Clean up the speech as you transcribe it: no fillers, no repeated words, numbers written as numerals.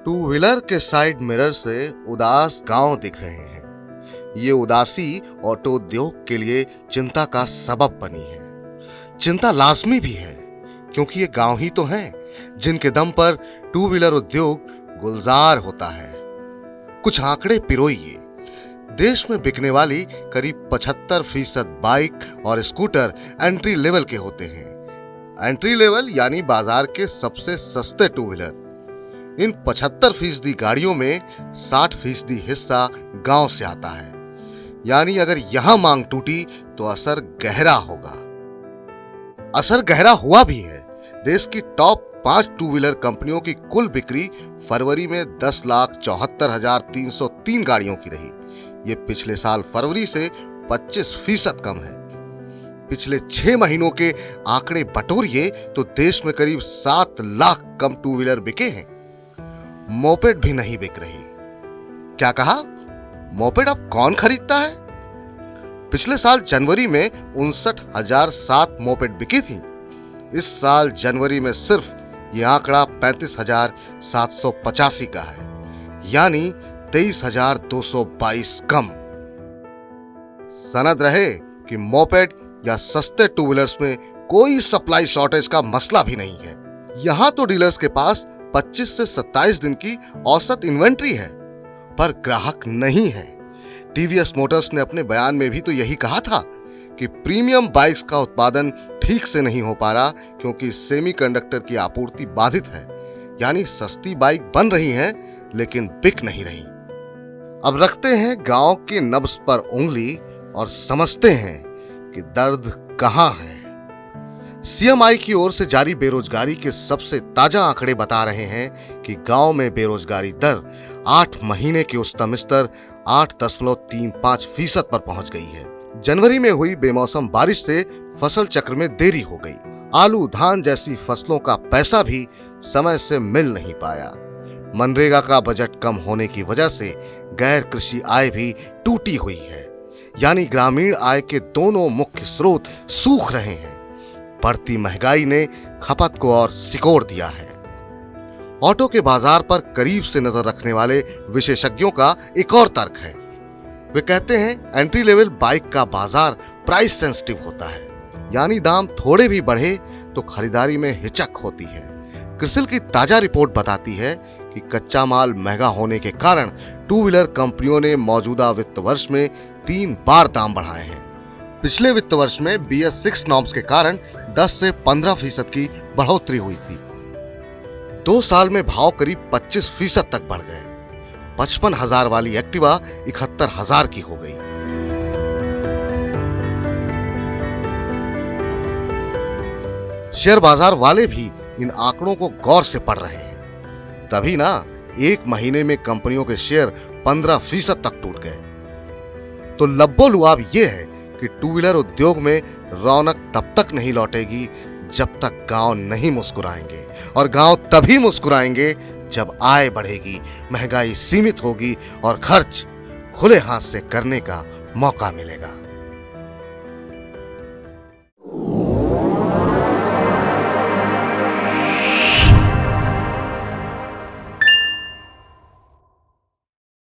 Two wheeler के side mirror से उदास गांव दिख रहे हैं। ये उदासी ऑटो उद्योग के लिए चिंता का सबब बनी है। चिंता लाजमी भी है क्योंकि ये गांव ही तो हैं जिनके दम पर टू व्हीलर उद्योग गुलजार होता है। कुछ आंकड़े पिरोइए। देश में बिकने वाली करीब 75% बाइक और स्कूटर एंट्री लेवल के होते हैं। एंट्री लेवल यानी बाजार के सबसे सस्ते टू व्हीलर। इन 75% गाड़ियों में 60% हिस्सा गांव से आता है। यानी अगर यहां मांग टूटी तो असर गहरा होगा। असर गहरा हुआ भी है। देश की टॉप 5 टू व्हीलर कंपनियों की कुल बिक्री फरवरी में 10,74,303 गाड़ियों की रही। ये पिछले साल फरवरी से 25% कम है। पिछले 6 महीनों के आंकड़े बटोरिए तो देश में करीब 7 लाख कम टू व्हीलर बिके हैं। मोपेड भी नहीं बिक रही। क्या कहा? मोपेड अब कौन खरीदता है? पिछले साल जनवरी में 59,007 मोपेड बिकी थी। इस साल जनवरी में सिर्फ ये आंकड़ा 35,785 का है, यानी 23,222 कम। सनद रहे कि मोपेड या सस्ते टू व्हीलर्स में कोई सप्लाई शॉर्टेज का मसला भी नहीं है। यहां तो डीलर्स के पास 25 से 27 दिन की औसत इन्वेंट्री है, पर ग्राहक नहीं है। टीवीएस मोटर्स ने अपने बयान में भी तो यही कहा था कि प्रीमियम बाइक्स का उत्पादन ठीक से नहीं हो पा रहा क्योंकि सेमीकंडक्टर की आपूर्ति बाधित है। यानी सस्ती बाइक बन रही हैं लेकिन बिक नहीं रही। अब रखते हैं गांव के नब्ज पर उंगली और समझते हैं कि दर्द कहां है। सीएमआई की ओर से जारी बेरोजगारी के सबसे ताजा आंकड़े बता रहे हैं कि गांव में बेरोजगारी दर 8 महीने के उच्चतम स्तर 8.35% पर पहुंच गई है। जनवरी में हुई बेमौसम बारिश से फसल चक्र में देरी हो गई। आलू, धान जैसी फसलों का पैसा भी समय से मिल नहीं पाया। मनरेगा का बजट कम होने की वजह से गैर कृषि आय भी टूटी हुई है। यानी ग्रामीण आय के दोनों मुख्य स्रोत सूख रहे हैं। बढ़ती महंगाई ने खपत को और सिकोड़ दिया है। ऑटो के बाजार पर करीब से नजर रखने वाले विशेषज्ञों का एक और तर्क है। वे कहते हैं एंट्री लेवल बाइक का बाजार प्राइस सेंसिटिव होता है, यानी दाम थोड़े भी बढ़े तो खरीदारी में हिचक होती है। क्रिसिल की ताजा रिपोर्ट बताती है कि कच्चा माल महंगा होने के कारण टू व्हीलर कंपनियों ने मौजूदा वित्त वर्ष में 3 बार दाम बढ़ाए हैं। पिछले वित्त वर्ष में BS6 नॉर्म्स के कारण 10 से 15% की बढ़ोतरी हुई थी। 2 साल में भाव करीब 25% तक बढ़ गए। 55,000 वाली एक्टिवा 71,000 की हो गई। शेयर बाजार वाले भी इन आंकड़ों को गौर से पढ़ रहे हैं। तभी ना 1 महीने में कंपनियों के शेयर 15% तक टूट गए। तो लब्बो-लुआब ये है कि टू व्हीलर उद्योग में रौनक तब तक नहीं लौटेगी जब तक गांव नहीं मुस्कुराएंगे, और गांव तभी मुस्कुराएंगे जब आय बढ़ेगी, महंगाई सीमित होगी और खर्च खुले हाथ से करने का मौका मिलेगा।